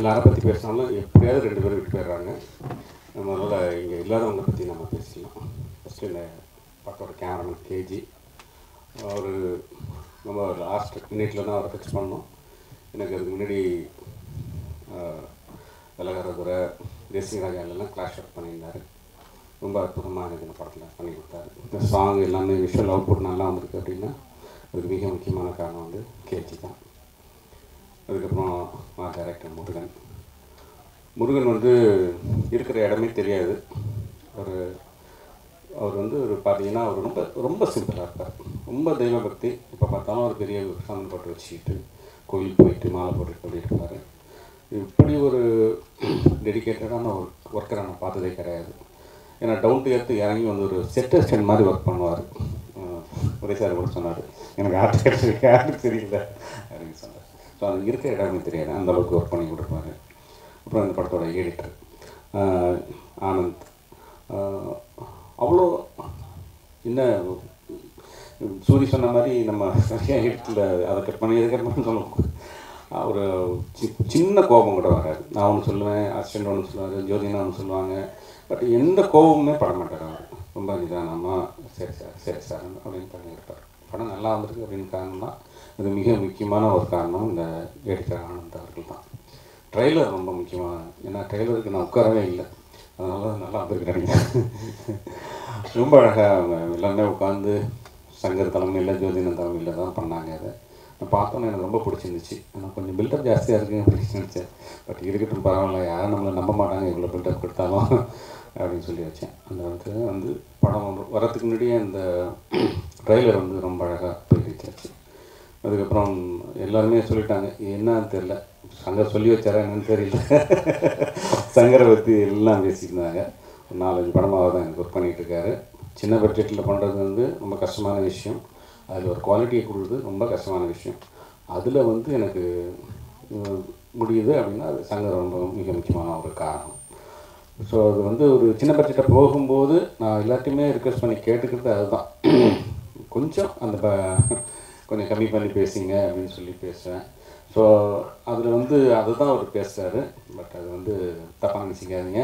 எல்லாரை பற்றி பேசினாலும் எப்படியாவது 2 பேர் விட்டு போயிடுறாங்க. நம்மளால் இங்கே இல்லாதவங்களை பற்றி நம்ம பேசலாம். ஃபஸ்ட்டு இந்த படத்தோட கேமராமேன் கேஜி, அவர் நம்ம லாஸ்ட் மினிட்ல தான் அவரை ஃபிக்ஸ் பண்ணோம். எனக்கு அதுக்கு முன்னாடி விலகரதுரை, தேசியராஜாலெல்லாம் கிளாஷ் ஒர்க் பண்ணியிருந்தார். ரொம்ப அற்புதமாக எனக்கு இந்த படத்தில் பண்ணி கொடுத்தாரு. இந்த சாங் எல்லாமே விஷுவல் அவுட்புட் நல்லா வந்திருக்கு அப்படின்னா அதுக்கு மிக முக்கியமான காரணம் வந்து கேஜி தான். அதுக்கப்புறம் டைரக்டர் முருகன் வந்து இருக்கிற இடமே தெரியாது. அவர் வந்து ஒரு பார்த்தீங்கன்னா அவர் ரொம்ப ரொம்ப சிம்பிளாக இருப்பார். ரொம்ப தெய்வ பக்தி. இப்போ பார்த்தாலும் ஒரு பெரிய சாமி போட்டு வச்சுக்கிட்டு கோயில் போயிட்டு மாலை போட்டுட்டு அப்படி இருப்பார். இப்படி ஒரு டெடிக்கேட்டடான ஒரு ஒர்க்கரை நான் பார்த்ததே கிடையாது. ஏன்னா டவுன் டு எர்த்து இறங்கி வந்து ஒரு செட்டஸ்டன் மாதிரி ஒர்க் பண்ணுவார். ஒரே சார் கூட சொன்னார், எனக்கு யாருக்கு தெரியல அப்படின்னு சொன்னார். ஸோ அது இருக்கிற இடமே தெரியாது, அந்தளவுக்கு ஒர்க் பண்ணி கொடுப்பாரு. அப்புறம் இந்த படத்தோட எடிட்டர் ஆனந்த், அவ்வளோ என்ன சூரி சொன்ன மாதிரி நம்ம நிறைய எடிட்டில் அதை கட் பண்ணி சொல்லுவோம். ஒரு சின்ன கோபம் கூட வராது. நான் ஒன்று சொல்லுவேன், அசிஸ்டண்ட் ஒன்று சொல்லுவார், ஜோதினா ஒன்று சொல்லுவாங்க. பட் எந்த கோபமுமே பட மாட்டார் அவர். ரொம்ப நிதானமாக சரி சார் அப்படின்னு பண்ணியிருப்பார். படம் நல்லா வந்திருக்கு அப்படின்னு காரணம் தான், இது மிக முக்கியமான ஒரு காரணம் இந்த எடிட்டர் ஆனந்த் அவர்கள் தான். ட்ரெய்லர் ரொம்ப முக்கியமாக, ஏன்னா ட்ரெய்லருக்கு நான் உட்காரவே இல்லை, அதனால நல்லா வந்திருக்கிறாங்க. ரொம்ப அழகாக அவங்க எல்லாமே உட்காந்து சங்கர் தலைமையில் ஜோதினா தலைமையில் தான் பண்ணாங்க. அதை நான் பார்த்தோன்னே எனக்கு ரொம்ப பிடிச்சிருந்துச்சு. ஆனால் கொஞ்சம் பில்டப் ஜாஸ்தியாக இருக்குது அப்படின்னு நினச்சேன். பட் இருக்கட்டும் பரவாயில்ல, யாரும் நம்மளை நம்ப மாட்டாங்க இவ்வளோ பில்டப் கொடுத்தாலும் அப்படின்னு சொல்லி வச்சேன். அந்த வந்து படம் வரத்துக்கு முன்னாடியே அந்த ட்ரெய்லர் வந்து ரொம்ப அழகாக போயிடுச்சு. அதுக்கப்புறம் எல்லாருமே சொல்லிட்டாங்க, என்னன்னு தெரில, சங்கர் சொல்லி வச்சாரா என்னன்னு தெரியல, சங்கரை பற்றி எல்லாம் பேசியிருந்தாங்க. ஒரு 4-5 படமாக தான் எனக்கு ஒர்க் பண்ணிகிட்ருக்காரு. சின்ன பட்ஜெட்டில் பண்ணுறது வந்து ரொம்ப கஷ்டமான விஷயம். அதில் ஒரு குவாலிட்டியை கொடுக்குறது ரொம்ப கஷ்டமான விஷயம். அதில் வந்து எனக்கு முடியுது அப்படின்னா அது சங்கர் ரொம்ப மிக முக்கியமான ஒரு காரணம். ஸோ அது வந்து ஒரு சின்ன பட்ஜெட்டை போகும்போது நான் எல்லாத்தையுமே ரிக்வெஸ்ட் பண்ணி கேட்டுக்கிறது அதுதான், கொஞ்சம் அந்த கொஞ்சம் கம்மி பண்ணி பேசிங்க அப்படின்னு சொல்லி பேசுவேன். ஸோ அதில் வந்து அதுதான் அவர் பேசுகிறாரு. பட் அது வந்து தப்பாக நினச்சிக்காதீங்க.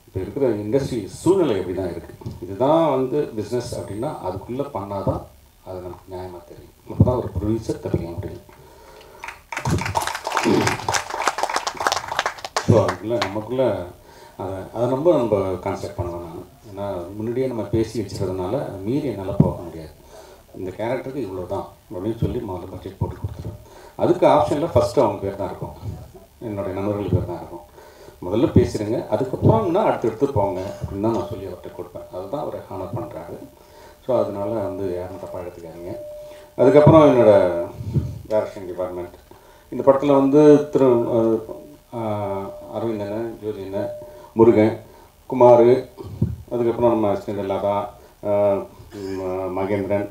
இப்போ இருக்கிற இண்டஸ்ட்ரி சூழ்நிலை எப்படி தான் இருக்குது. இதுதான் வந்து பிஸ்னஸ் அப்படின்னா அதுக்குள்ளே பண்ணால் தான் அது நமக்கு நியாயமாக தெரியும். அப்போ தான் ஒரு ப்ரொடியூசர் தப்பிக்க முடியும். ஸோ அதுக்குள்ளே நமக்குள்ளே அதை ரொம்ப நம்ம கான்செப்ட் பண்ணுவேன் நான். ஏன்னா முன்னாடியே நம்ம பேசி வச்சுக்கிறதுனால மீறி என்னால் போக முடியாது. இந்த கேரக்டருக்கு இவ்வளோ தான் அப்படின்னு சொல்லி முதல்ல பட்ஜெட் போட்டு கொடுத்துருவேன். அதுக்கு ஆப்ஷனில் ஃபஸ்ட்டு அவங்க பேர் தான் இருக்கும், என்னுடைய நண்பர்கள் பேர் தான் இருக்கும். முதல்ல பேசுகிறேங்க, அதுக்கப்புறம்னா அடுத்தடுத்து போங்க அப்படின்னு தான் நான் சொல்லி அவர்கிட்ட கொடுப்பேன். அதுதான் அவர் ஹானர் பண்ணுறாரு. ஸோ அதனால் வந்து யாரும் தப்பாக எடுத்துக்காதீங்க. அதுக்கப்புறம் என்னோடய டைரக்ஷன் டிபார்ட்மெண்ட், இந்த படத்தில் வந்து அரவிந்தன், ஜோதினா, முருகன், குமார், அதுக்கப்புறம் நம்ம அசிஸ்டன்ட் லதா, மகேந்திரன்,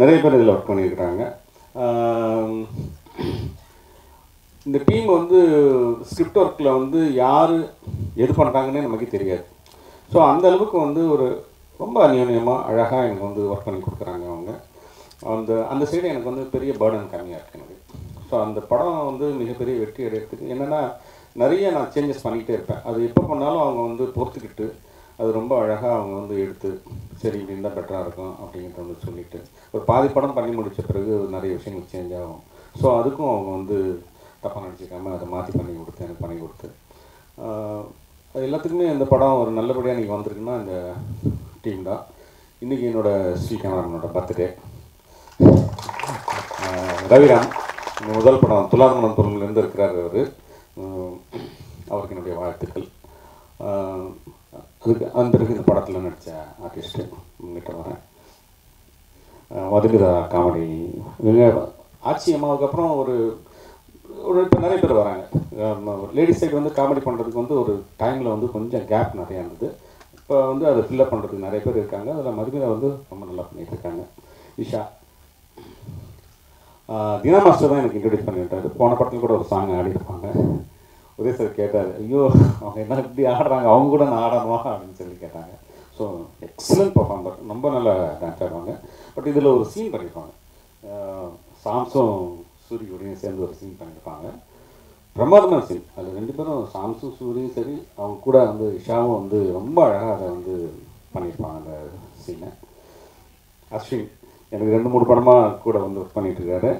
நிறைய பேர் இதில் ஒர்க் பண்ணியிருக்கிறாங்க. இந்த டீம் வந்து ஸ்கிரிப்ட் ஒர்க்கில் வந்து யார் எது பண்ணுறாங்கன்னே நமக்கு தெரியாது. ஸோ அந்த அளவுக்கு வந்து ஒரு ரொம்ப அந்யோன்யமாக அழகாக எனக்கு வந்து ஒர்க் பண்ணி கொடுக்குறாங்க அவங்க. அந்த சைடு எனக்கு வந்து பெரிய பேர்டன் கம்மியாக இருக்குது எனக்கு. ஸோ அந்த படம் வந்து மிகப்பெரிய வெற்றி அடையிறதுக்கு என்னென்னா நிறைய நான் சேஞ்சஸ் பண்ணிக்கிட்டே இருப்பேன். அது எப்போ பண்ணாலும் அவங்க வந்து பொறுத்துக்கிட்டு அது ரொம்ப அழகாக அவங்க வந்து எடுத்து சரி இப்படி இருந்தால் பெட்டராக இருக்கும் அப்படிங்கிறத வந்து சொல்லிவிட்டு ஒரு பாதி படம் பண்ணி முடித்த பிறகு நிறைய விஷயங்கள் சேஞ்ச் ஆகும். ஸோ அதுக்கும் அவங்க வந்து தப்பாக நினச்சிக்காமல் அதை மாற்றி எனக்கு பண்ணி கொடுத்து அது எல்லாத்துக்குமே இந்த படம் ஒரு நல்லபடியாக இன்றைக்கி வந்திருக்குன்னா இந்த டீம் தான். இன்றைக்கி என்னோடய ஸ்ரீ கேமராமேனோட பர்த்டே. ரவிராம் முதல் படம் துலாதமனம் தொழிலேருந்து இருக்கிறார் அவர். அவருக்கு என்னுடைய வாழ்த்துக்கள். அதுக்கு அந்த பிறகு இந்த படத்தில் நடித்த ஆர்டிஸ்ட்டு முன்னிட்டு வரேன். மதுமிதா காமெடி, இவங்க ஆட்சி அம்மாவுக்கு அப்புறம் ஒரு இப்போ நிறைய பேர் வராங்க. லேடிஸ் சைடு வந்து காமெடி பண்ணுறதுக்கு வந்து ஒரு டைமில் வந்து கொஞ்சம் கேப் நிறையா இருந்தது. இப்போ வந்து அதை ஃபில்லப் பண்ணுறதுக்கு நிறைய பேர் இருக்காங்க. அதில் மதுமிதா வந்து ரொம்ப நல்லா பண்ணிகிட்டு இருக்காங்க. இஷா, தினா மாஸ்டர் தான் எனக்கு இன்ட்ரடியூஸ் பண்ணிவிட்டார். போன படத்தில் கூட ஒரு சாங் ஆடிருப்பாங்க. உதய சார் கேட்டார், ஐயோ அவங்க என்ன இப்படி ஆடுறாங்க, அவங்க கூட நான் ஆடணுமா அப்படின்னு சொல்லி கேட்டாங்க. ஸோ எக்ஸலண்ட் பர்ஃபார்மர், ரொம்ப நல்லா டான்ஸ் ஆடுவாங்க. பட் இதில் ஒரு சீன் பண்ணியிருப்பாங்க, சாம்ஸும் சூரியோடையும் சேர்ந்து ஒரு சீன் பண்ணியிருப்பாங்க. பிரமாதமான சீன். அதில் 2 பேரும் சாம்சும் சூரியும் சரி, அவங்க கூட வந்து இஷாவும் வந்து ரொம்ப அழகாக அதை வந்து பண்ணியிருப்பாங்க அந்த சீனை. அஸ்வின் எனக்கு 2-3 படமாக கூட வந்து ஒர்க் பண்ணிகிட்ருக்காரு.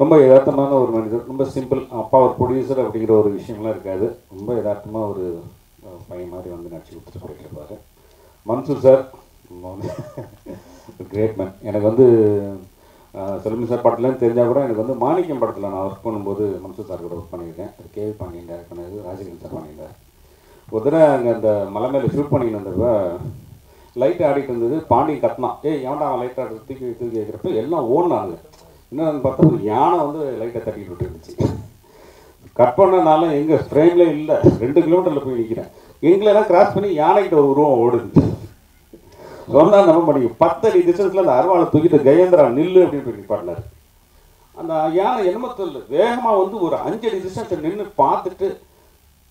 ரொம்ப யதார்த்தமான ஒரு மனிதர், ரொம்ப சிம்பிள். அப்பா ஒரு ப்ரொடியூசர் அப்படிங்கிற ஒரு விஷயம்லாம் இருக்காது. ரொம்ப யதார்த்தமாக ஒரு பையன் மாதிரி வந்து நடிச்சு கொடுத்துட்டு போயிட்டுருப்பார். Mansoor sir great man. எனக்கு வந்து செல்வன் சார் படத்துலேருந்து தெரிஞ்சால் கூட எனக்கு வந்து மாணிக்கம் படத்தில் நான் ஒர்க் பண்ணும்போது மன்சூர் சார் கூட ஒர்க் பண்ணியிருக்கேன். அது கேவி பாண்டியன் டேரக்ட் பண்ணது, ராஜகிரன் சார் பண்ணியிருந்தார். ஒரு தடவை அங்கே அந்த மலை மேலே ஷூட் பண்ணிட்டு இருந்தப்ப லைட் ஆடிட்டு இருந்தது. பாண்டியன் கத்தினான், ஏய் எவன்டா அவன் லைட் ஆடுறது, தூக்கி வைக்கிறப்ப எல்லாம் ஓடினாங்க. என்னன்னு பார்த்தா ஒரு யானை வந்து லைட்டை தட்டிட்டு விட்டு இருந்துச்சு. கட் பண்ணனாலும் எங்கள் ஃப்ரேம்லேயே இல்லை, 2 கிலோமீட்டரில் போய் நிற்கிறேன். எங்களெல்லாம் கிராஸ் பண்ணி யானைக்கிட்ட ஒரு உருவம் ஓடுது. சொன்னால் நம்ம பண்ணி 10 அடி டிஸ்டன்ஸில் அந்த அருவாளை தூக்கிட்டு கஜேந்திரா நில்லு அப்படின்னு போய் நிப்பாட்டினார். அந்த யானை என்னமோ தெரியல, வேகமாக வந்து ஒரு 5 அடி டிஸ்டன்ஸில் நின்று பார்த்துட்டு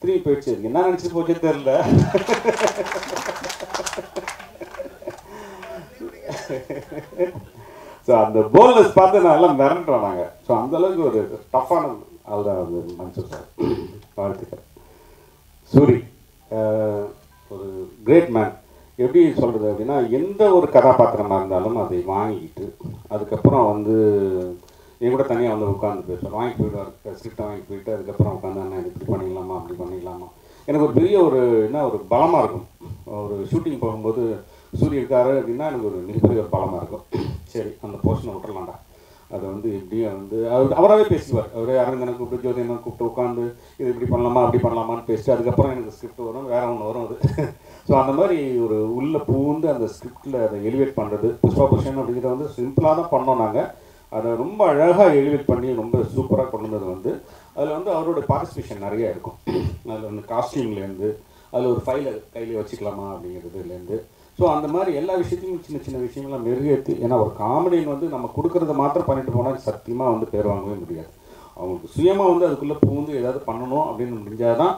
திரும்பி போயிடுச்சு. என்ன நினச்சிட்டு போச்சே தெரியல. ஸோ அந்த போல்னஸ் பார்த்து நான் எல்லாம் மிரண்டுறோம் நாங்கள். ஸோ அந்தளவுக்கு ஒரு டஃப்பான ஆள் தான் வந்து மன்சூர் சார். வாழ்த்துக்கள். சூரி ஒரு கிரேட் மேன். எப்படி சொல்கிறது அப்படின்னா, எந்த ஒரு கதாபாத்திரமாக இருந்தாலும் அதை வாங்கிக்கிட்டு அதுக்கப்புறம் வந்து என் கூட தனியாக வந்து உட்காந்து பேசுவார். வாங்கி போயிடுவார், ஸ்கிரிப்டை வாங்கி போயிட்டு அதுக்கப்புறம் உட்காந்து அண்ணா இப்படி பண்ணிக்கலாமா அப்படி பண்ணிக்கலாமா. எனக்கு ஒரு பெரிய ஒரு ஒரு பலமாக இருக்கும். ஒரு ஷூட்டிங் போகும்போது சூரிய இருக்காரு அப்படின்னா எனக்கு ஒரு மிகப்பெரிய ஒரு பலமாக இருக்கும். சரி அந்த போர்ஷனை விட்டுறலாம்டா, அதை வந்து எப்படியும் வந்து அவராகவே பேசுவார். அவரே அரங்கனை கூப்பிட்டு ஜோதியனை கூப்பிட்டு உட்காந்து இது இப்படி பண்ணலாமா அப்படி பண்ணலாமான்னு பேசிட்டு அதுக்கப்புறம் எனக்கு ஸ்கிரிப்ட் வரும், வேறு ஒன்று வரும் அது. ஸோ அந்த மாதிரி ஒரு உள்ளே பூந்து அந்த ஸ்கிரிப்டில் அதை எலிவேட் பண்ணுறது. புஷ்பா புருஷன் அப்படிங்கிறத வந்து சிம்பிளாக தான் பண்ணோம் நாங்கள். அதை ரொம்ப அழகாக எலிவேட் பண்ணி ரொம்ப சூப்பராக கொண்டு வந்தது வந்து அதில் வந்து அவரோட பார்ட்டிசிபேஷன் நிறையா இருக்கும். அதில் வந்து காஸ்டியூம்லேருந்து அதில் ஒரு ஃபைலை கையில் வச்சுக்கலாமா அப்படிங்கிறதுலேருந்து. ஸோ அந்த மாதிரி எல்லா விஷயத்தையும் சின்ன சின்ன விஷயங்கள்லாம் மெருகேற்றி, ஏன்னா ஒரு காமெடின்னு வந்து நம்ம கொடுக்குறத மாத்திரம் பண்ணிட்டு போனால் சத்தியமாக வந்து பேர் வாங்கவே முடியாது. அவங்களுக்கு சுயமாக வந்து அதுக்குள்ளே பூந்து ஏதாவது பண்ணணும் அப்படின்னு முடிஞ்சால் தான்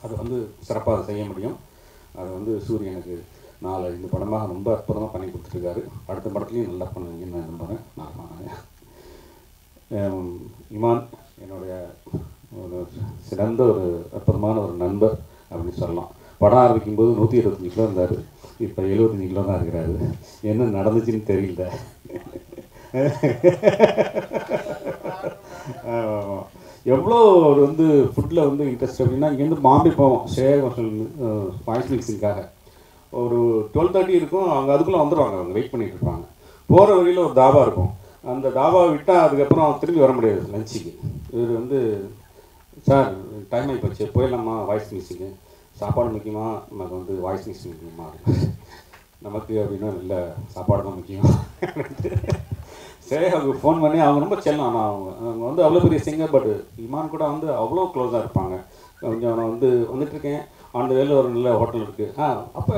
அதை வந்து சிறப்பாக செய்ய முடியும். அதை வந்து சூரியனுக்கு 4-5 படமாக ரொம்ப அற்புதமாக பண்ணி கொடுத்துருக்காரு. அடுத்த படத்துலையும் நல்லா பண்ணுவீங்கன்னு நான் நம்புகிறேன். நான் இமான் என்னுடைய ஒரு சிறந்த ஒரு அற்புதமான ஒரு நண்பர் அப்படின்னு சொல்லலாம். படம் ஆரம்பிக்கும்போது 125 கிலோ இருந்தார், இப்போ 75 கிலோ தான் இருக்கிறாரு. என்ன நடந்துச்சுன்னு தெரியல. எவ்வளோ ஒரு வந்து ஃபுட்டில் வந்து இன்ட்ரெஸ்ட் அப்படின்னா, இங்கேருந்து பாம்பே போவோம் ஸ்ரேயா வாய்ஸ் மிக்ஸிங்காக. ஒரு 12:30 இருக்கும், அவங்க அதுக்குள்ளே வந்துடுவாங்க, அவங்க வெயிட் பண்ணிகிட்டு இருப்பாங்க. போகிற வழியில் ஒரு தாபா இருக்கும், அந்த தாபாவை விட்டால் அதுக்கப்புறம் திரும்பி வர முடியாது லஞ்சுக்கு. இவர் வந்து சார் டைம் ஆகி போச்சு போயிடலாமா வாய்ஸ் மிக்ஸிங்கு, சாப்பாடு முக்கியமா நமக்கு வந்து வாய்ஸ் மிக்ஸிங் முக்கியமா நமக்கு அப்படின்னா இல்லை சாப்பாடு தான் முக்கியம். சரி அவங்க ஃபோன் பண்ணி அவங்க ரொம்ப செல்லம். ஆனால் அவங்க வந்து அவ்வளோ பெரிய சிங்கர், பட் இமான் கூட வந்து அவ்வளோ க்ளோஸாக இருப்பாங்க. கொஞ்சம் நான் வந்து வந்துட்டுருக்கேன், அந்த வேலை ஒரு நல்ல ஹோட்டல் இருக்குது, அப்போ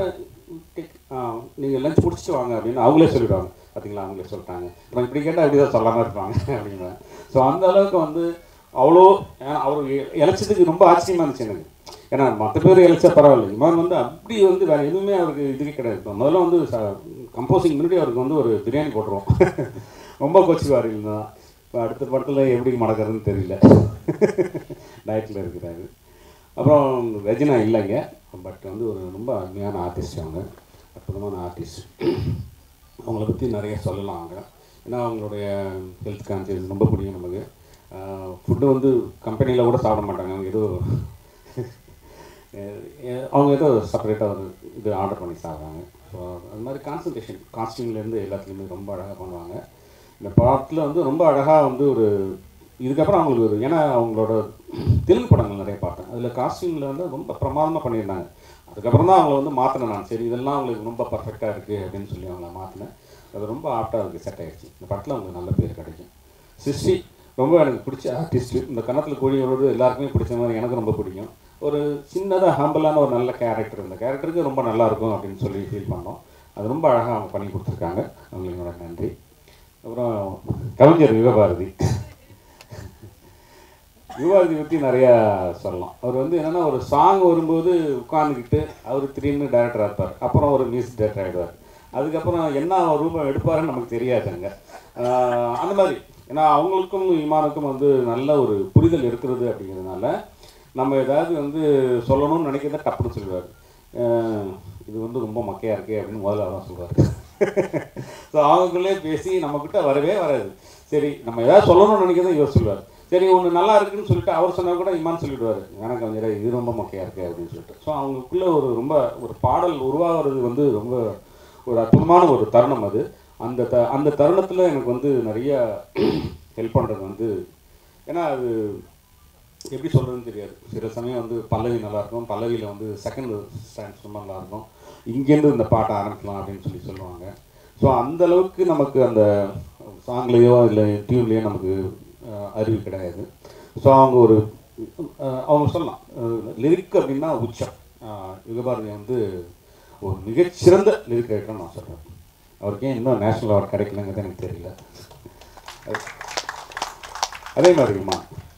நீங்கள் லஞ்ச் முடிச்சுட்டு வாங்க அப்படின்னு அவங்களே சொல்லிவிடுவாங்க. பார்த்தீங்களா அவங்களே சொல்லிட்டாங்க, அப்புறம் இப்படி கேட்டால் அப்படி தான் சொல்லாமல் இருப்பாங்க அப்படின்னா. ஸோ அந்த அளவுக்கு வந்து அவ்வளோ அவர் இழைச்சதுக்கு ரொம்ப ஆச்சரியமாக இருந்துச்சு எனக்கு. ஏன்னா மற்ற பேர் இழைச்சா பரவாயில்ல, இமான் வந்து அப்படி வந்து வேறு எதுவுமே அவருக்கு இதுவே கிடையாது. முதல்ல வந்து கம்போசிங் முன்னாடி அவருக்கு வந்து ஒரு பிரியாணி போட்டுருவோம், ரொம்ப கோச்சுக்குவார். இல்லைன்னா இப்போ அடுத்த படத்தில் எப்படி மடக்கிறதுன்னு தெரியல, டயட்டில் இருக்கிறாரு. அப்புறம் ரஜினா இல்லைங்க, பட் வந்து ஒரு ரொம்ப அருமையான ஆர்டிஸ்ட், அவங்க அற்புதமான ஆர்டிஸ்ட். அவங்கள பற்றி நிறைய சொல்லலாம் அவங்க. ஏன்னா அவங்களுடைய ஹெல்த் கான்சியஸ் ரொம்ப பிடிக்கும் நமக்கு. ஃபுட்டு வந்து கம்பெனியில் கூட சாப்பிட மாட்டாங்க, அவங்க ஏதோ செப்பரேட்டாக ஒரு இது ஆர்டர் பண்ணி சாப்பிட்றாங்க. ஸோ அது மாதிரி கான்சன்ட்ரேஷன் காஸ்டியூம்லேருந்து எல்லாத்துலேயுமே ரொம்ப அழகாக பண்ணுவாங்க. இந்த படத்தில் வந்து ரொம்ப அழகாக வந்து ஒரு இதுக்கப்புறம் அவங்களுக்கு ஒரு, ஏன்னா அவங்களோட தெலுங்கு படங்கள் நிறைய பார்த்தேன், அதில் காஸ்டியூமில் வந்து ரொம்ப பிரமாதமாக பண்ணியிருந்தாங்க. அதுக்கப்புறம் தான் அவங்கள வந்து மாற்றினேன் நான். சரி இதெல்லாம் அவங்களுக்கு ரொம்ப பர்ஃபெக்டாக இருக்குது அப்படின்னு சொல்லி அவங்கள மாற்றினேன். அது ரொம்ப ஆப்டாக இருக்குது, செட் ஆகிடுச்சு. இந்த படத்தில் அவங்களுக்கு நல்ல பேர் கிடைக்கும். சிஸ்டி ரொம்ப எனக்கு பிடிச்ச ஆர்டிஸ்ட்டு. இந்த கன்னத்தில் கோழியோடு எல்லாருக்குமே பிடிச்ச மாதிரி எனக்கு ரொம்ப பிடிக்கும். ஒரு சின்னதாக ஹம்பிளான ஒரு நல்ல கேரக்டர், இந்த கேரக்டருக்கு ரொம்ப நல்லாயிருக்கும் அப்படின்னு சொல்லி ஃபீல் பண்ணோம். அது ரொம்ப அழகாக அவங்க பண்ணி கொடுத்துருக்காங்க, அவங்களுக்கு என்னோட நன்றி. அப்புறம் கவிஞர் யுகபாரதி. யுகபாரதி பற்றி நிறையா சொல்லலாம். அவர் வந்து என்னென்னா ஒரு சாங் வரும்போது உட்காந்துக்கிட்டு அவர் திடீர்னு டைரக்டராக இருப்பார், அப்புறம் ஒரு மியூசிக் டைரக்டர் ஆகிடுவார், அதுக்கப்புறம் என்ன ரூபம் எடுப்பாருன்னு நமக்கு தெரியாதுங்க. அந்த மாதிரி ஏன்னா அவங்களுக்கும் இமானுக்கும் வந்து நல்ல ஒரு புரிதல் இருக்கிறது அப்படிங்கிறதுனால நம்ம ஏதாவது வந்து சொல்லணும்னு நினைக்கிறத டப்புன்னு சொல்லுவார். இது வந்து ரொம்ப மக்கையாக இருக்கே அப்படின்னு முதல்ல அதான் சொல்லுவார். ஸோ அவங்களே பேசி நம்மக்கிட்ட வரவே வராது. சரி நம்ம ஏதாவது சொல்லணும்னு நினைக்கிறத இவர் சொல்லுவார். சரி ஒன்று நல்லா இருக்குன்னு சொல்லிட்டு அவர் சொன்னால் கூட இமான் சொல்லிவிடுவார், எனக்கு கொஞ்சம் இது ரொம்ப மொக்கையாக இருக்குது அப்படின்னு சொல்லிட்டு. ஸோ அவங்களுக்குள்ள ரொம்ப ஒரு பாடல் உருவாகிறது வந்து ரொம்ப ஒரு அற்புதமான ஒரு தருணம் அது. அந்த தருணத்தில் எனக்கு வந்து நிறைய ஹெல்ப் பண்ணுறது வந்து, ஏன்னா அது எப்படி சொல்கிறதுன்னு தெரியாது. சில சமயம் வந்து பல்லவி நல்லாயிருக்கும், பல்லவியில் வந்து செகண்ட் ஸ்டான்ஸ் ரொம்ப நல்லாயிருக்கும், இங்கேருந்து இந்த பாட்டை ஆரம்பிக்கலாம் அப்படின்னு சொல்லுவாங்க. ஸோ அந்தளவுக்கு நமக்கு அந்த சாங்லேயோ இல்லை டியூன்லேயோ நமக்கு அறிவு கிடையாது. ஸோ அவங்க சொல்லலாம் லிரிக் அப்படின்னா உச்சம். யுகபாரதி வந்து ஒரு மிகச்சிறந்த லிரிக் ரைட்டர்னு நான் சொல்கிறேன். அவருக்கு ஏன் இன்னும் நேஷ்னல் அவார்டு கிடைக்கலங்கிறது எனக்கு தெரியல. அதே மாதிரி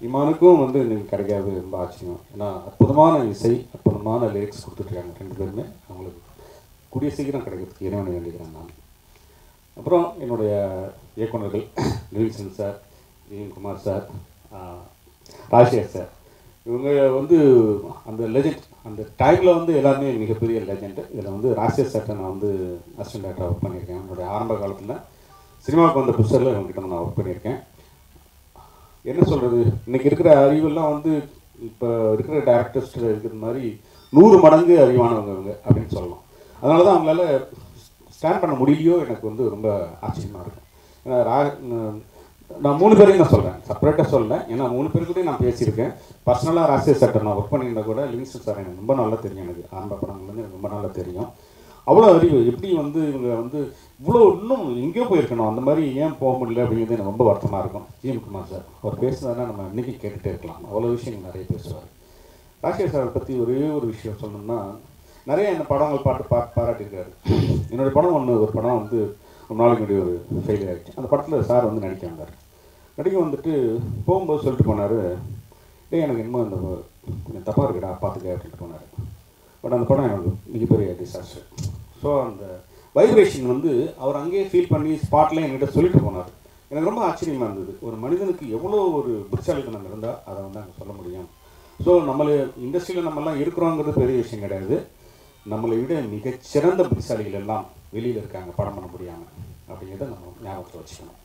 இமானுக்கும் வந்து இன்னைக்கு கிடைக்காது, ரொம்ப ஆச்சரியம். ஏன்னா அற்புதமான இசை, அற்புதமான லிரிக்ஸ் கொடுத்துட்ருக்காங்க ரெண்டு பேருமே. அவங்களுக்கு கூடிய சீக்கிரம் கிடைக்கிறதுக்கு இறைவனை வேண்டிக்கிறேன் நான். அப்புறம் என்னுடைய இயக்குநர்கள் Livingston sir, Kumar sir, Rajesh sir, இவங்க வந்து அந்த லெஜெண்ட். அந்த டைமில் வந்து எல்லாருமே மிகப்பெரிய லெஜெண்டு. இதில் வந்து ராஜேஷ் சார்ட்ட நான் வந்து அசிஸ்டன்ட் டைரக்டராக ஒர்க் பண்ணியிருக்கேன். என்னுடைய ஆரம்ப காலத்தில் சினிமாவுக்கு வந்த புதுசில் இவங்ககிட்ட நான் ஒர்க் பண்ணியிருக்கேன். என்ன சொல்கிறது, இன்றைக்கி இருக்கிற அறிவெல்லாம் வந்து இப்போ இருக்கிற டேரக்டர்ஸ்ட்டு இருக்கிற மாதிரி 100 மடங்கு அறிவானவங்க இவங்க அப்படின்னு சொல்லலாம். அதனால தான் அவங்களால ஸ்டாண்ட் பண்ண முடியலையோ எனக்கு வந்து ரொம்ப ஆச்சரியமாக இருக்கும். ஏன்னா நான் 3 பேரையும் நான் சொல்கிறேன், செப்பரேட்டாக சொல்லலை. ஏன்னா 3 பேர் கூட நான் பேசியிருக்கேன். பர்சனலாக ராஜேஷ் சார்ட்ட நான் ஒர்க் பண்ணியிருந்தா கூட லிவிங்ஸ்டன் சார் எனக்கு ரொம்ப நல்லா தெரியும். எனக்கு ஆரம்ப படங்கள்லேருந்து எனக்கு ரொம்ப நல்லா தெரியும். அவ்வளோ அறிவு. எப்படி வந்து இவங்க வந்து இவ்வளோ இன்னும் எங்கேயோ போயிருக்கணும், அந்த மாதிரி ஏன் போக முடியல அப்படிங்கிறது எனக்கு ரொம்ப வருத்தமாக இருக்கும். குமார் சார் அவர் பேசுனதுனா நம்ம இன்றைக்கி கேட்டுகிட்டே இருக்கலாம். அவ்வளோ விஷயங்கள் நிறைய பேசுவார். ராஜேஷ் சாரை பற்றி ஒரே ஒரு விஷயம் சொல்லணும்னா, நிறைய இந்த படங்கள் பாராட்டியிருக்காரு. என்னுடைய படம் ஒரு படம் வந்து ரொம்ப நாளைக்கு முன்னாடி ஒரு ஃபெயிலியர் ஆகிடுச்சு. அந்த படத்தில் சார் வந்து நடிக்க வந்தார். நடிக்க வந்துட்டு போகும்போது சொல்லிட்டு போனார், எனக்கு இன்னும் இந்த கொஞ்சம் தப்பாக இருக்குடா பார்த்துக்க அப்படின்ட்டு போனார். பட் அந்த படம் எனக்கு மிகப்பெரிய டிசாஸ்டர். ஸோ அந்த வைப்ரேஷன் வந்து அவர் அங்கேயே ஃபீல் பண்ணி ஸ்பாட்டில் என்கிட்ட சொல்லிட்டு போனார். எனக்கு ரொம்ப ஆச்சரியமாக இருந்தது. ஒரு மனிதனுக்கு எவ்வளோ ஒரு புத்திசாலித்தனம் இருந்தால் அதை வந்து அங்கே சொல்ல முடியும். ஸோ நம்மளை இண்டஸ்ட்ரியில் நம்மெல்லாம் இருக்கிறோங்கிறது பெரிய விஷயம் கிடையாது. நம்மளை விட மிகச்சிறந்த புத்திசாலிகள் எல்லாம் வெளியில் இருக்காங்க படம் பண்ண முடியாமல், அப்படிங்கிறத நம்ம ஞாபகத்தில் வச்சுக்கணும்.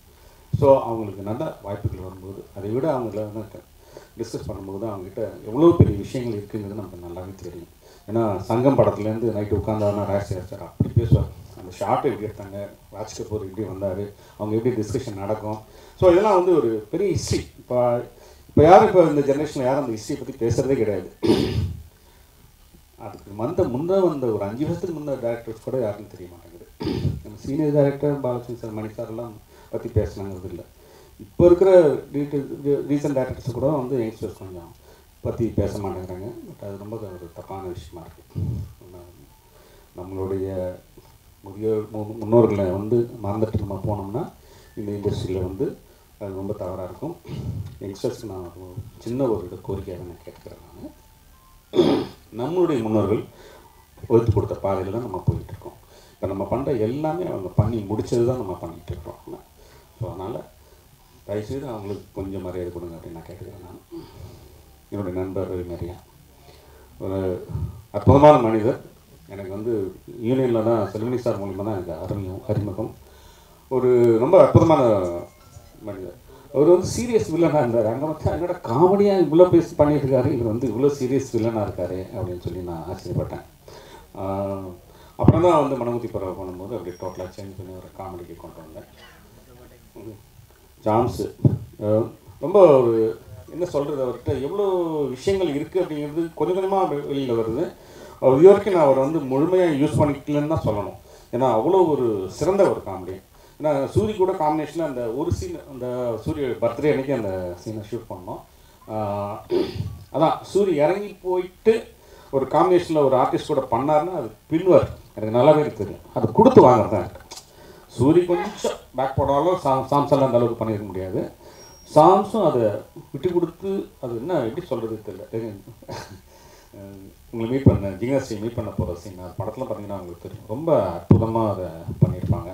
ஸோ அவங்களுக்கு நல்ல வாய்ப்புகள் வரும்போது அதை விட அவங்கள வந்து டிஸ்கஸ் பண்ணும்போது அவங்ககிட்ட எவ்வளோ பெரிய விஷயங்கள் இருக்குங்கிறது நமக்கு நல்லாவே தெரியும். ஏன்னா சங்கம் படத்துலேருந்து நைட்டு உட்காந்தாருன்னா ராஜ்சேகர் சார் அப்படி பேசுவார். அந்த ஷார்ட்டை எப்படி எடுத்தாங்க, ராஜ் கபூர் எப்படி வந்தார், அவங்க எப்படி டிஸ்கஷன் நடக்கும். ஸோ இதெல்லாம் வந்து ஒரு பெரிய ஹிஸ்ட்ரி. இப்போ யாரும் இப்போ இந்த ஜென்ரேஷனில் யாரும் அந்த ஹிஸ்ட்ரியை பற்றி பேசுகிறதே கிடையாது. அதுக்கு முன்னே வந்த ஒரு 5 வருஷத்துக்கு முன்னே டேரக்டர்ஸ் கூட யாருன்னு தெரிய மாட்டேங்குது. நம்ம சீனியர் டேரக்டர் பாலச்சந்திரன் சார், மணி சார்லாம் பற்றி பேசினாங்கிறது இல்லை. இப்போ இருக்கிற ரீசன்ட் டேரக்டர்ஸ் கூட வந்து யங்ஸ்டர்ஸ் கொஞ்சம் பற்றி பேச மாட்டேங்கிறாங்க. பட் அது ரொம்ப ஒரு தப்பான விஷயமா இருக்குது. நம்மளுடைய முன்னோர்களை வந்து மறந்துட்டு நம்ம போனோம்னா இந்த இண்டஸ்ட்ரியில் வந்து அது ரொம்ப தவறாக இருக்கும். யங்ஸ்டர்ஸ்க்கு நான் சின்ன ஒரு கோரிக்கையாக நான் கேட்குறேன். நம்மளுடைய முன்னோர்கள் ஒதுத்து கொடுத்த பாதையில் தான் நம்ம போயிட்டுருக்கோம். இப்போ நம்ம பண்ணுற எல்லாமே அவங்க பண்ணி முடிச்சது தான் நம்ம பண்ணிகிட்டு இருக்கிறோம். ஸோ அதனால் தயவுசெய்து அவங்களுக்கு கொஞ்சம் மரியாதை கொடுங்க அப்படின்னு நான் கேட்டுக்கிறேன். நான் என்னுடைய நண்பர் நிறையா ஒரு அற்புதமான மனிதர். எனக்கு வந்து யூனியனில் தான் செல்வனி சார் மூலிமா தான் எனக்கு அறிமுகம். ஒரு ரொம்ப அற்புதமான மனிதர். அவர் வந்து சீரியஸ் வில்லனாக இருந்தார். அங்கே வந்து என்னோட காமெடியாக இவ்வளோ பேசி பண்ணியிருக்காரு, இவர் வந்து இவ்வளோ சீரியஸ் வில்லனாக இருக்காரு அப்படின்னு சொல்லி நான் ஆச்சரியப்பட்டேன். அப்புறம் தான் வந்து மனமுத்தி பறவை பண்ணும்போது அப்படி டோட்டலாக சேஞ்ச் பண்ணி ஒரு காமெடிக்கு கொண்டு வந்தேன். ஜாம்ஸு ரொம்ப ஒரு என்ன சொல்கிறது, அவர்கிட்ட எவ்வளோ விஷயங்கள் இருக்குது அப்படிங்கிறது கொஞ்சம் கொஞ்சமாக வெளியில் வருது. இது வரைக்கும் நான் அவரை வந்து முழுமையாக யூஸ் பண்ணிக்கலன்னு தான் சொல்லணும். ஏன்னா அவ்வளோ ஒரு சிறந்த ஒரு காமெடி. ஏன்னா சூரி கூட காம்பினேஷனில் அந்த ஒரு சீன், அந்த சூரிய பர்த்டே அன்றைக்கி அந்த சீனை ஷூட் பண்ணோம். அதான் சூரி இறங்கி போயிட்டு ஒரு காம்பினேஷனில் ஒரு ஆர்டிஸ்ட் கூட பண்ணாருன்னா அது பின்வர் எனக்கு நல்லாவே தெரியும். அது கொடுத்து வாங்குறது தான் இருக்குது. சூரி கொஞ்சம் பேக் போனாலும் சாம்ஸெல்லாம் அந்த அளவுக்கு பண்ணியிருக்க முடியாது. சாம்ஸும் அதை விட்டு கொடுத்து அது என்ன எப்படி சொல்கிறது தெரியல. உங்களை மீட் பண்ண ஜிங்காஸ்ரீ மீட் பண்ண போகிற சீன் அது படத்தில் பார்த்தீங்கன்னா அவங்களுக்கு தெரியும். ரொம்ப அற்புதமாக அதை பண்ணியிருப்பாங்க.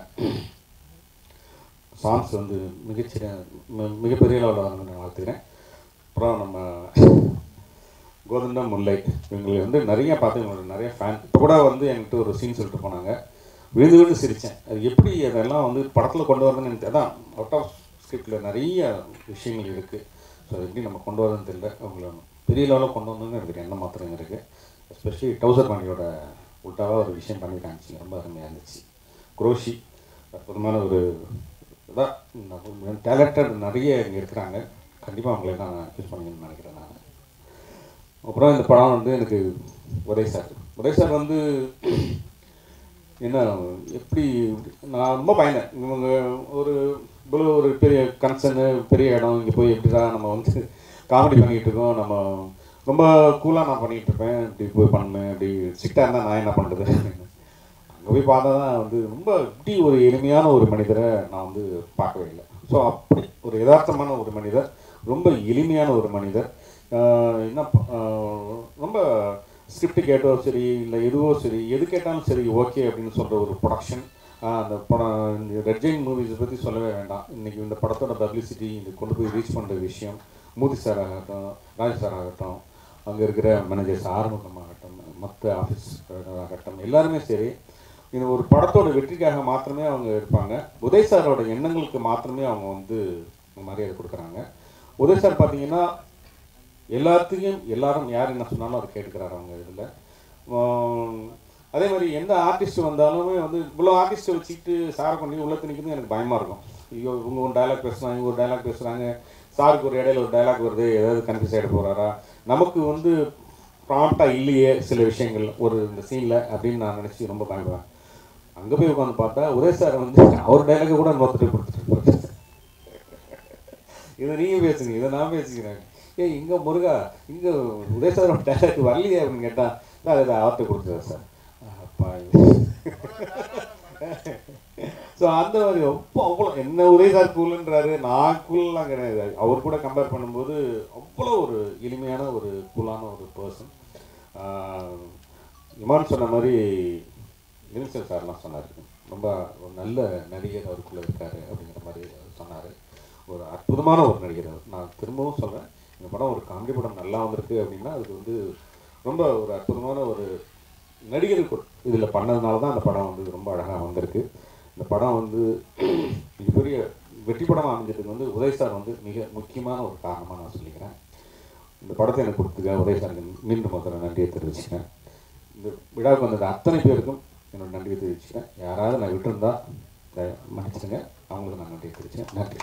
சாங்ஸ் வந்து மிகப்பெரிய லெவலில் வரணும்னு நான் வாழ்த்துக்கிறேன். அப்புறம் நம்ம கோதண்டம் முல்லை இவங்களை வந்து நிறைய பார்த்து இவங்களோட நிறைய ஃபேன். இப்போ கூட வந்து என்கிட்ட ஒரு சீன் சொல்லிட்டு போனாங்க, விழுந்து விழுந்து சிரித்தேன். அது எப்படி அதெல்லாம் வந்து படத்தில் கொண்டு வரதுன்னு எனக்கு அதான் அவுட் ஆஃப் ஸ்கிரிப்டில் நிறைய விஷயங்கள் இருக்குது. ஸோ அது எப்படி நம்ம கொண்டு வரதுன்னு தெரியல. அவங்கள பெரிய லெவலில் கொண்டு வரணும்னு எனக்கு எண்ணம் மாத்திரம் இருக்குது. எஸ்பெஷலி டவுசர் பாண்டியோட உல்ட்டாவாக ஒரு விஷயம் பண்ணி காமிச்சிங்க, ரொம்ப அருமையாக இருந்துச்சு. குரோஷி அற்புதமான ஒரு இதான் டேலண்டட் நிறைய இங்கே இருக்கிறாங்க. கண்டிப்பாக அவங்களே தான் நான் யூஸ் பண்ணிக்கணும்னு நினைக்கிறேன் நான். அப்புறம் இந்த படம் வந்து எனக்கு உதய் சார் வந்து என்ன எப்படி நான் ரொம்ப பயந்தேன். இவங்க இவ்வளோ ஒரு பெரிய கன்சர்னு பெரிய இடம், இங்கே போய் எப்படி தான் நம்ம வந்து காமெடி பண்ணிகிட்டு இருக்கோம், நம்ம ரொம்ப கூலாக நான் பண்ணிகிட்டு இருப்பேன், இப்படி போய் பண்ணுவேன், அப்படி ஸ்ட்ரிக்டாக இருந்தால் நான் என்ன பண்ணுறது அங்கே போய் பார்த்தா தான் வந்து ரொம்ப இப்படி ஒரு எளிமையான ஒரு மனிதரை நான் வந்து பார்க்கவே இல்லை. ஸோ அப்படி ஒரு யதார்த்தமான ஒரு மனிதர், ரொம்ப எளிமையான ஒரு மனிதர். என்ன ரொம்ப ஸ்கிரிப்ட் கேட்டோ சரி இல்லை எதுவோ சரி, எது கேட்டாலும் சரி ஓகே அப்படின்னு சொல்கிற ஒரு ப்ரொடக்ஷன். அந்த படம் ரெட் ஜெயின் மூவிஸை பற்றி சொல்லவே வேண்டாம். இன்றைக்கி இந்த படத்தோட பப்ளிசிட்டி இது கொண்டு போய் ரீச் பண்ணுற விஷயம், மூர்த்தி சார் ஆகட்டும், ராஜ் சார் ஆகட்டும், அங்கே இருக்கிற மேனேஜர்ஸ் ஆறுமுகம் ஆகட்டும், மற்ற ஆஃபீஸ் ஆகட்டும், எல்லாருமே சரி இது ஒரு படத்தோட வெற்றிக்காக மாத்திரமே அவங்க இருப்பாங்க. உதய் சாரோட எண்ணங்களுக்கு மாத்திரமே அவங்க வந்து மரியாதை கொடுக்குறாங்க. உதய் சார் பார்த்தீங்கன்னா எல்லாத்தையும் எல்லாரும் யார் என்ன சொன்னாலும் அதை கேட்டுக்கிறாரு அவங்க இதில். அதே மாதிரி எந்த ஆர்டிஸ்ட் வந்தாலுமே வந்து இவ்வளோ ஆர்டிஸ்ட்டை வச்சுக்கிட்டு சாரை கொண்டு உள்ள திணிக்கிறது எனக்கு பயமாக இருக்கும். ஐயோ இவங்க ஒரு டைலாக் பேசுகிறாங்க, இவங்க ஒரு டைலாக் பேசுகிறாங்க, சாருக்கு ஒரு இடையில ஒரு டைலாக் வருது, ஏதாவது கன்ஃபியூஸ் ஆகிட போகிறாரா, நமக்கு வந்து ப்ராம்ப்டாக இல்லையே சில விஷயங்கள் ஒரு இந்த சீனில் அப்படின்னு நான் நினச்சி ரொம்ப பயப்படுவேன். அங்கே போய் உட்காந்து பார்த்தா உதய் சார் வந்து அவர் டைலாக்கை கூட நோத்துட்டு கொடுத்துட்டு இதை நீங்கள் பேசுங்க, இதை நான் பேசிக்கிறேன், இங்கே முருகா இங்கே உதய் சார் டைலாக் வரலையே அப்படின்னு கேட்டால் சார் இதை அவர்கிட்ட கொடுத்துருவேன் சார் அப்பா. ஸோ அந்த மாதிரி அவ்வளோ என்ன உதய் சார் கூலுன்றாரு, நான் கூல்லாம் கிடையாது. அவர் கூட கம்பேர் பண்ணும்போது அவ்வளோ ஒரு எளிமையான ஒரு கூலான ஒரு பர்சன். இமான் சொன்ன மாதிரி நிமிஷம் சார்லாம் சொன்னார், ரொம்ப ஒரு நல்ல நடிகர் அவருக்குள்ளே இருக்கார் அப்படிங்கிற மாதிரி சொன்னார். ஒரு அற்புதமான ஒரு நடிகர் அவர். நான் திரும்பவும் சொல்கிறேன், இந்த படம் ஒரு காமெடி படம் நல்லா வந்திருக்கு அப்படின்னா அதுக்கு வந்து ரொம்ப ஒரு அற்புதமான ஒரு நடிகருக்கு இதில் பண்ணதுனால தான் அந்த படம் வந்து ரொம்ப அழகாக வந்திருக்கு. இந்த படம் வந்து மிகப்பெரிய வெற்றி படமாக அமைஞ்சதுக்கு வந்து உதய் சார் வந்து மிக முக்கியமான ஒரு காரணமாக நான் சொல்லிக்கிறேன். இந்த படத்தை எனக்கு கொடுத்துக்க உதய் சாருக்கு மீண்டும் முதல்ல நன்றியை தெரிவிச்சுக்கிறேன். இந்த விழாவுக்கு வந்தது அத்தனை பேருக்கும் என்னோட நன்றியை தெரிவிச்சுக்கிறேன். யாராவது நான் விட்டுருந்தா மன்னிச்சுங்க, அவங்களுக்கு நான் நன்றியை தெரிவிச்சேன். நன்றி.